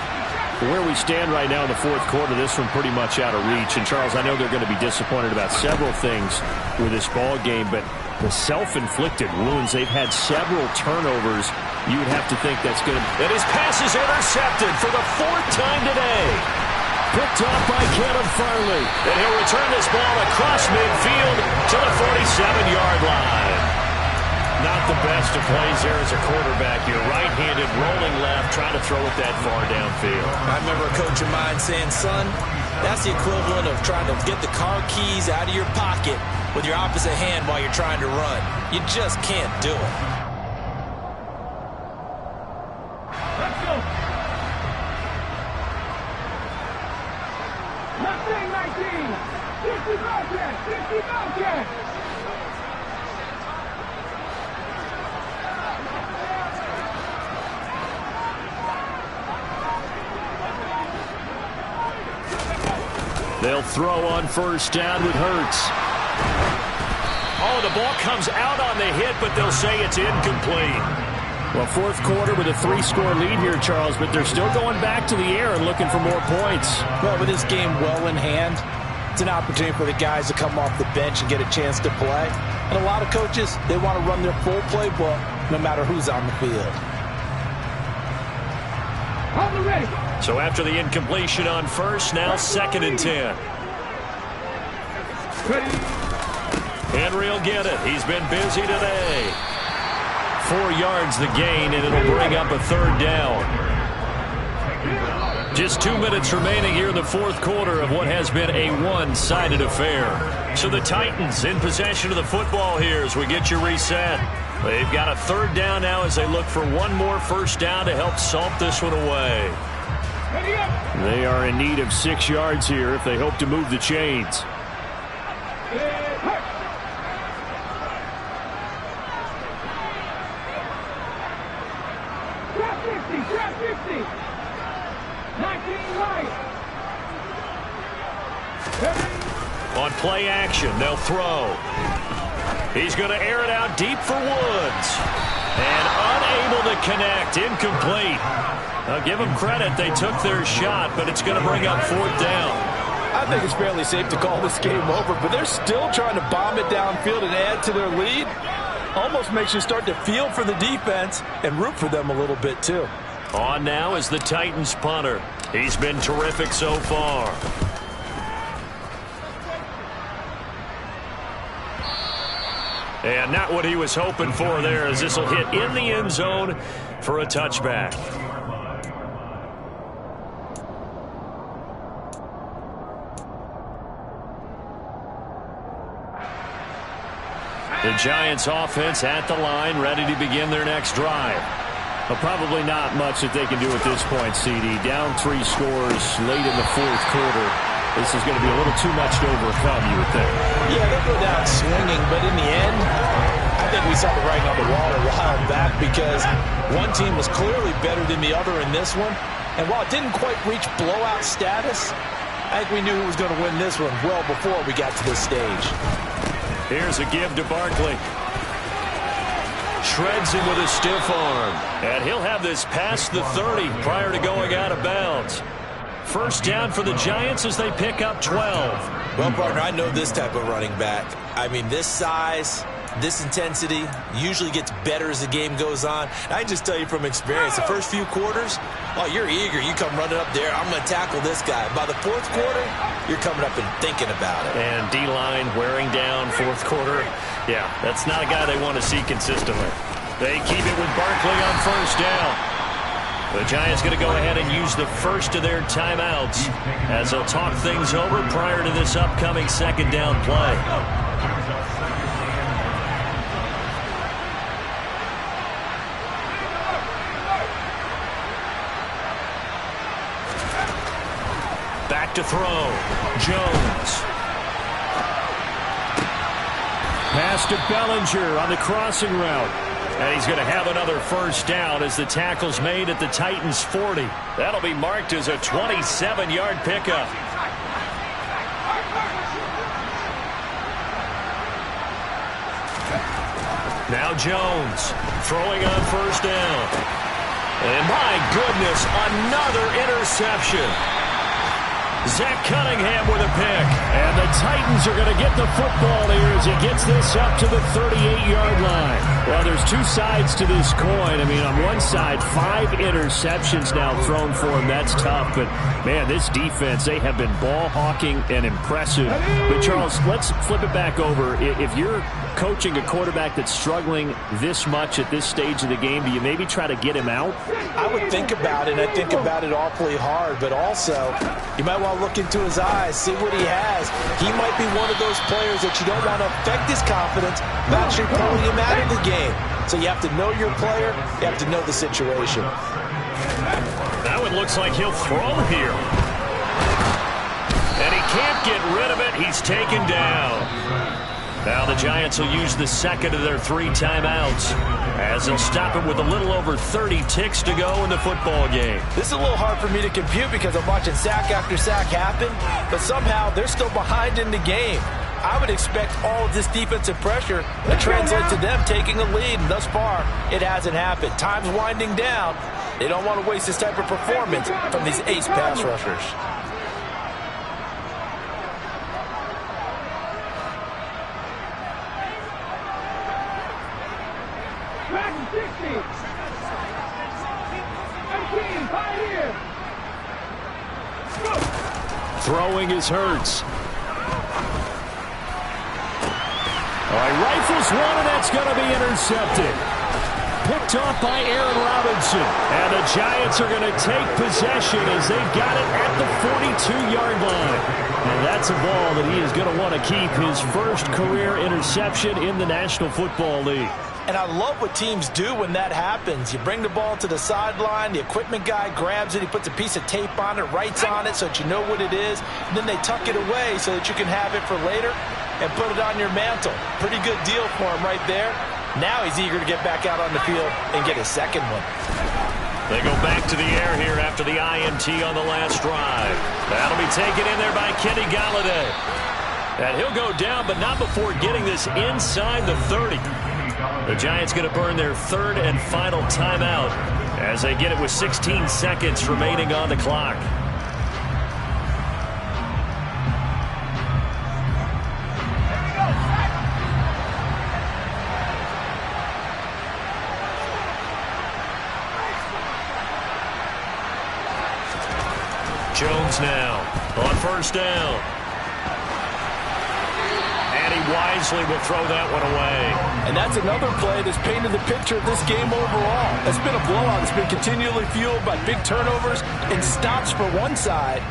S1: Where we stand right now in the fourth quarter, this one pretty much out of reach. And, Charles, I know they're going to be disappointed about several things with this ball game, but the self-inflicted wounds, they've had several turnovers. You would have to think that's going to...
S2: And his pass is intercepted for the fourth time today. Picked off by Caleb Farley. And he'll return this ball across midfield to the 47-yard line. Not the best of plays there as a quarterback. You're right-handed, rolling left, trying to throw it that far downfield.
S3: I remember a coach of mine saying, son, that's the equivalent of trying to get the car keys out of your pocket with your opposite hand while you're trying to run. You just can't do it.
S4: Let's go. Mustang 19. 50 Bobcat. 50 Bobcat.
S2: They'll throw on first down with Hurts. Oh, the ball comes out on the hit, but they'll say it's incomplete.
S1: Well, fourth quarter with a 3-score lead here, Charles, but they're still going back to the air and looking for more points.
S3: Well, with this game well in hand, it's an opportunity for the guys to come off the bench and get a chance to play. And a lot of coaches, they want to run their full playbook no matter who's on the field.
S4: On the ready.
S2: So after the incompletion on first, now 2nd and 10.
S4: Ready.
S2: Henry will get it. He's been busy today. 4 yards the gain, and it'll bring up a 3rd down. Just 2 minutes remaining here in the fourth quarter of what has been a one-sided affair. So the Titans in possession of the football here as we get you reset. They've got a 3rd down now as they look for one more first down to help salt this one away.
S1: They are in need of 6 yards here if they hope to move the chains.
S4: Drop 50. Drop 50. 19 right.
S2: On play action, they'll throw. He's going to air it out deep for Woods. And unable to connect. Incomplete. I'll give them credit. They took their shot, but it's going to bring up 4th down.
S3: I think it's fairly safe to call this game over, but they're still trying to bomb it downfield and add to their lead. Almost makes you start to feel for the defense and root for them a little bit, too.
S2: On now is the Titans punter. He's been terrific so far. And not what he was hoping for there, as this will hit in the end zone for a touchback. The Giants offense at the line, ready to begin their next drive.
S1: Well, probably not much that they can do at this point, CD. Down 3 scores late in the fourth quarter. This is going to be a little too much to overcome, you would think.
S3: Yeah, they'll go down swinging, but in the end, I think we saw the writing on the wall a while back because one team was clearly better than the other in this one. And while it didn't quite reach blowout status, I think we knew who was going to win this one well before we got to this stage.
S2: Here's a give to Barkley. Shreds him with a stiff arm. And he'll have this past the 30 prior to going out of bounds. First down for the Giants as they pick up 12.
S3: Well, partner, I know this type of running back. I mean, this size, this intensity usually gets better as the game goes on. I just tell you from experience, the first few quarters, oh, you're eager. You come running up there, I'm going to tackle this guy. By the fourth quarter, you're coming up and thinking about it.
S2: And D-line wearing down fourth quarter. Yeah, that's not a guy they want to see consistently. They keep it with Barkley on first down. The Giants going to go ahead and use the first of their timeouts as they'll talk things over prior to this upcoming 2nd down play. Back to throw. Jones.
S1: Pass to Bellinger on the crossing route.
S2: And he's going to have another first down as the tackle's made at the Titans' 40. That'll be marked as a 27-yard pickup. Now Jones throwing on first down. And my goodness, another interception. Zach Cunningham with a pick.
S1: And the Titans are going to get the football here as he gets this up to the 38-yard line. Well, there's two sides to this coin. I mean, on one side, 5 interceptions now thrown for him. That's tough. But, man, this defense, they have been ball hawking and impressive. But, Charles, let's flip it back over. If you're coaching a quarterback that's struggling this much at this stage of the game, do you maybe try to get him out?
S3: I would think about it, and I think about it awfully hard. But also, you might want to look into his eyes, see what he has. He might be one of those players that you don't want to affect his confidence by actually pulling him out of the game. So you have to know your player. You have to know the situation.
S2: That one looks like he'll throw here. And he can't get rid of it. He's taken down. Now the Giants will use the second of their 3 timeouts as they'll stop it with a little over 30 ticks to go in the football game.
S3: This is a little hard for me to compute because I'm watching sack after sack happen, but somehow they're still behind in the game. I would expect all of this defensive pressure to translate to them taking a lead, and thus far, it hasn't happened. Time's winding down. They don't want to waste this type of performance from these ace pass rushers.
S1: Throwing is Hurts. All right, rifles one, and that's going to be intercepted. Picked off by Aaron Robinson. And the Giants are going to take possession as they've got it at the 42-yard line. And that's a ball that he is going to want to keep, his first career interception in the National Football League.
S3: And I love what teams do when that happens. You bring the ball to the sideline, the equipment guy grabs it, he puts a piece of tape on it, writes on it so that you know what it is, and then they tuck it away so that you can have it for later and put it on your mantle. Pretty good deal for him right there. Now he's eager to get back out on the field and get his second one.
S2: They go back to the air here after the INT on the last drive. That'll be taken in there by Kenny Galladay. And he'll go down, but not before getting this inside the 30. The Giants going to burn their third and final timeout as they get it with 16 seconds remaining on the clock. Jones now on first down. And he wisely will throw that one away.
S3: And that's another play that's painted the picture of this game overall. It's been a blowout. It's been continually fueled by big turnovers and stops for one side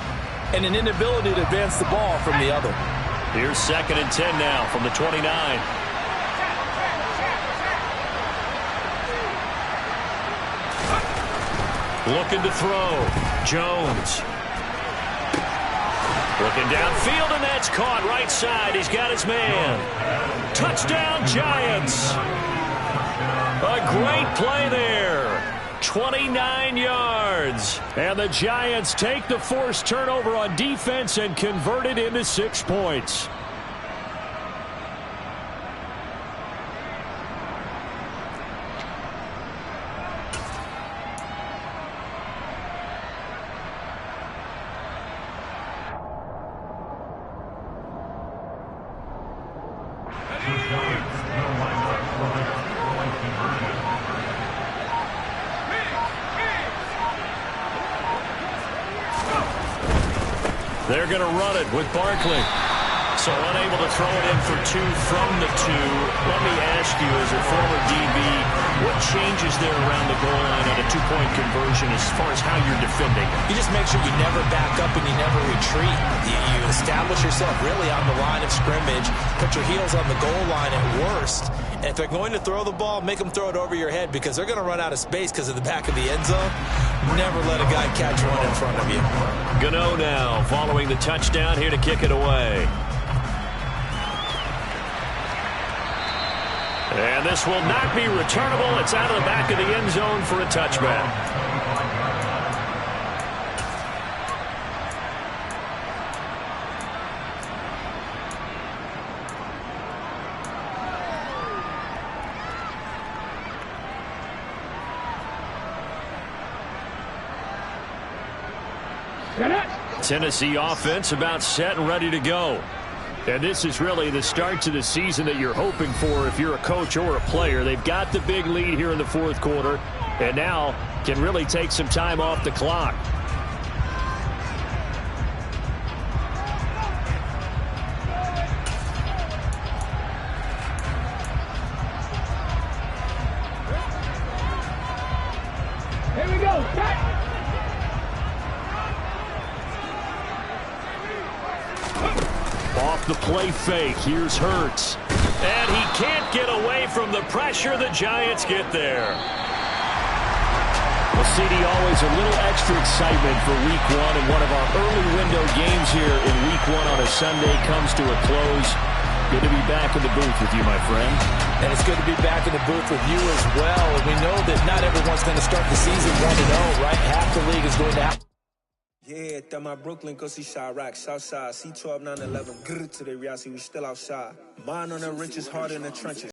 S3: and an inability to advance the ball from the other.
S2: Here's 2nd and 10 now from the 29. Looking to throw. Jones. Looking downfield, and that's caught right side. He's got his man. Touchdown, Giants. A great play there. 29 yards.
S1: And the Giants take the forced turnover on defense and convert it into 6 points.
S2: They're going to run it with Barkley. So unable to throw it in for 2 from the 2. Let me ask you, as a former DB, what changes there around the goal line on a 2-point conversion as far as how you're defending?
S3: You just make sure you never back up and you never retreat. You establish yourself really on the line of scrimmage, put your heels on the goal line at worst. And if they're going to throw the ball, make them throw it over your head because they're going to run out of space because of the back of the end zone. Never let a guy catch one in front of you.
S2: Gano now following the touchdown here to kick it away. And this will not be returnable. It's out of the back of the end zone for a touchback. Tennessee offense about set and ready to go. And this is really the start to the season that you're hoping for if you're a coach or a player. They've got the big lead here in the fourth quarter and now can really take some time off the clock.
S4: Here we go.
S2: Off the play fake, here's Hurts. And he can't get away from the pressure. The Giants get there. Well, CD, always a little extra excitement for Week 1, and one of our early window games here in Week 1 on a Sunday comes to a close. Good to be back in the booth with you, my friend.
S3: And it's good to be back in the booth with you as well. And we know that not everyone's going to start the season 1-0, right? Half the league is going to have.
S6: Yeah, that my Brooklyn, go see Chirac, Southside, C12, 911, grrr to the reality, we still outside. Mine on the richest, heart in the trenches.